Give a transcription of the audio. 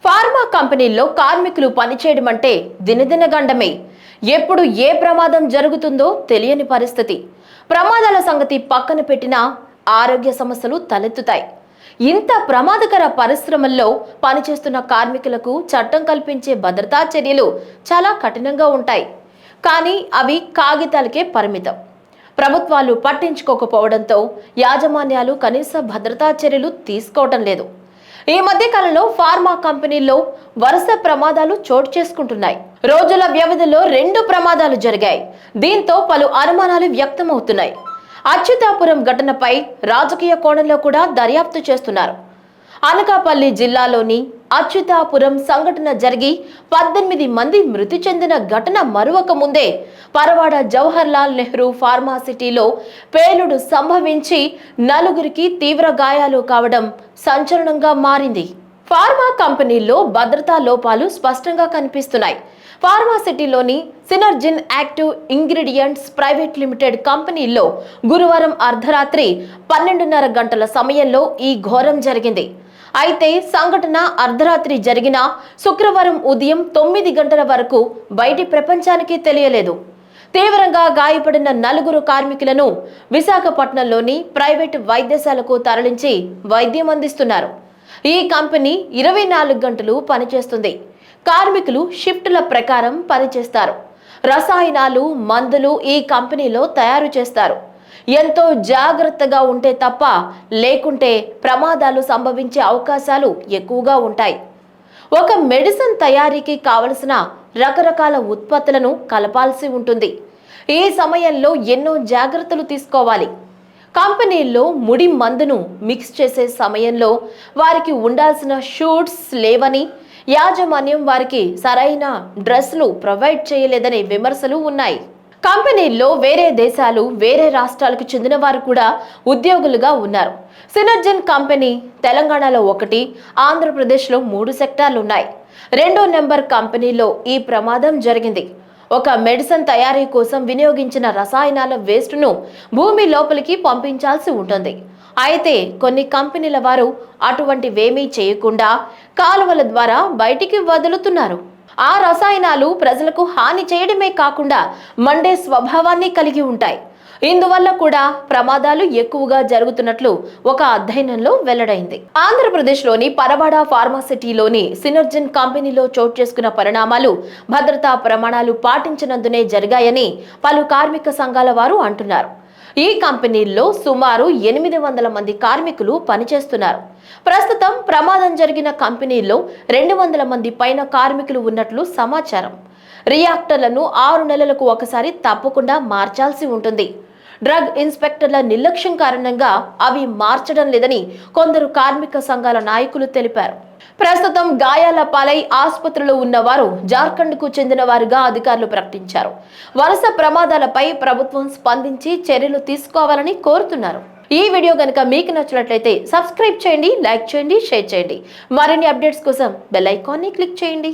Pharma కంపెనీల్లో కార్మికులు పనిచేయడం అంటే దినదిన గండమే. ఎప్పుడు ఏ ప్రమాదం జరుగుతుందో తెలియని పరిస్థితి. ప్రమాదాల సంగతి పక్కన పెట్టినా ఆరోగ్య సమస్యలు తలెత్తుతాయి. ఇంత ప్రమాదకర పరిశ్రమల్లో పనిచేస్తున్న కార్మికులకు చట్టం కల్పించే భద్రతా చర్యలు చాలా కఠినంగా ఉంటాయి. కానీ అవి కాగితాలకే పరిమితం. ప్రభుత్వాలు పట్టించుకోకపోవడంతో యాజమాన్యాలు కనీస భద్రతా చర్యలు తీసుకోవటం లేదు. ఈ మధ్య కాలంలో ఫార్మా కంపెనీల్లో వరుస ప్రమాదాలు చోటు చేసుకుంటున్నాయి. రోజుల వ్యవధిలో 2 ప్రమాదాలు జరిగాయి. దీంతో పలు అనుమానాలు వ్యక్తమవుతున్నాయి. అచ్యుతాపురం ఘటనపై రాజకీయ కోణంలో కూడా దర్యాప్తు చేస్తున్నారు. అనకాపల్లి జిల్లాలోని అచ్యుతాపురం సంఘటన జరిగి 18 మంది మృతి చెందిన ఘటన మరువక ముందే పరవాడ జవహర్ లాల్ నెహ్రూ ఫార్మాసిటీలో పేలుడు సంభవించి 4గురికి తీవ్ర గాయాలు కావడం సంచలనంగా మారింది. ఫార్మా కంపెనీల్లో భద్రతా లోపాలు స్పష్టంగా కనిపిస్తున్నాయి. ఫార్మాసిటీలోని Synergene active ingredients private limited కంపెనీల్లో గురువారం అర్ధరాత్రి 12:30 గంటల సమయంలో ఈ ఘోరం జరిగింది. అయితే సంఘటన అర్ధరాత్రి జరిగిన శుక్రవారం ఉదయం 9 గంటల వరకు బయటి ప్రపంచానికి తెలియలేదు. తీవ్రంగా గాయపడిన 4 కార్మికులను విశాఖపట్నంలోని ప్రైవేటు వైద్యశాలకు తరలించి వైద్యం అందిస్తున్నారు. ఈ కంపెనీ 24 గంటలు పనిచేస్తుంది. కార్మికులు షిఫ్టుల ప్రకారం పనిచేస్తారు. రసాయనాలు, మందులు ఈ కంపెనీలో తయారు చేస్తారు. ఎంతో జాగ్రత్తగా ఉంటే తప్ప లేకుంటే ప్రమాదాలు సంభవించే అవకాశాలు ఎక్కువగా ఉంటాయి. ఒక మెడిసిన్ తయారీకి కావలసిన రకరకాల ఉత్పత్తులను కలపాల్సి ఉంటుంది. ఈ సమయంలో ఎన్నో జాగ్రత్తలు తీసుకోవాలి. కంపెనీల్లో ముడి మందును మిక్స్ చేసే సమయంలో వారికి ఉండాల్సిన షూట్స్ లేవని, యాజమాన్యం వారికి సరైన డ్రెస్లు ప్రొవైడ్ చేయలేదనే విమర్శలు ఉన్నాయి. కంపెనీల్లో వేరే దేశాలు, వేరే రాష్ట్రాలకు చెందిన వారు కూడా ఉద్యోగులుగా ఉన్నారు. సినర్జిన్ కంపెనీ తెలంగాణలో 1, ఆంధ్రప్రదేశ్లో 3 సెక్టార్లు ఉన్నాయి. 2వ నెంబర్ కంపెనీలో ఈ ప్రమాదం జరిగింది. ఒక మెడిసిన్ తయారీ కోసం వినియోగించిన రసాయనాల వేస్ట్ను భూమి లోపలికి పంపించాల్సి ఉంటుంది. అయితే కొన్ని కంపెనీల వారు అటువంటివేమీ చేయకుండా కాలువల ద్వారా బయటికి వదులుతున్నారు. ఆ రసాయనాలు ప్రజలకు హాని చేయడమే కాకుండా మండే స్వభావాన్ని కలిగి ఉంటాయి. ఇందువల్ల కూడా ప్రమాదాలు ఎక్కువగా జరుగుతున్నట్లు ఒక అధ్యయనంలో వెల్లడైంది. ఆంధ్రప్రదేశ్లోని పరవాడ ఫార్మాసిటీలోని సినర్జిన్ కంపెనీలో చోటు చేసుకున్న పరిణామాలు భద్రతా ప్రమాణాలు పాటించినందునే జరిగాయని పలు కార్మిక సంఘాల వారు అంటున్నారు. ఈ కంపెనీల్లో సుమారు 800 మంది కార్మికులు పనిచేస్తున్నారు. ప్రస్తుతం ప్రమాదం జరిగిన కంపెనీల్లో 200 మంది పైన కార్మికులు ఉన్నట్లు సమాచారం. రియాక్టర్లను 6 నెలలకు ఒకసారి తప్పకుండా మార్చాల్సి ఉంటుంది. డ్రగ్ ఇన్స్పెక్టర్ల నిర్లక్ష్యం కారణంగా అవి మార్చడం లేదని కొందరు కార్మిక సంఘాల నాయకులు తెలిపారు. ప్రస్తుతం గాయాల పాలై ఆసుపత్రిలో ఉన్నవారు జార్ఖండ్కు చెందిన వారుగా అధికారులు ప్రకటించారు. వరుస ప్రమాదాలపై ప్రభుత్వం స్పందించి చర్యలు తీసుకోవాలని కోరుతున్నారు. ఈ వీడియో గనుక మీకు నచ్చినట్లయితే సబ్స్క్రైబ్ చేయండి, లైక్ చేయండి, షేర్ చేయండి. మరిన్ని అప్డేట్స్ కోసం బెల్ ఐకాన్ని క్లిక్ చేయండి.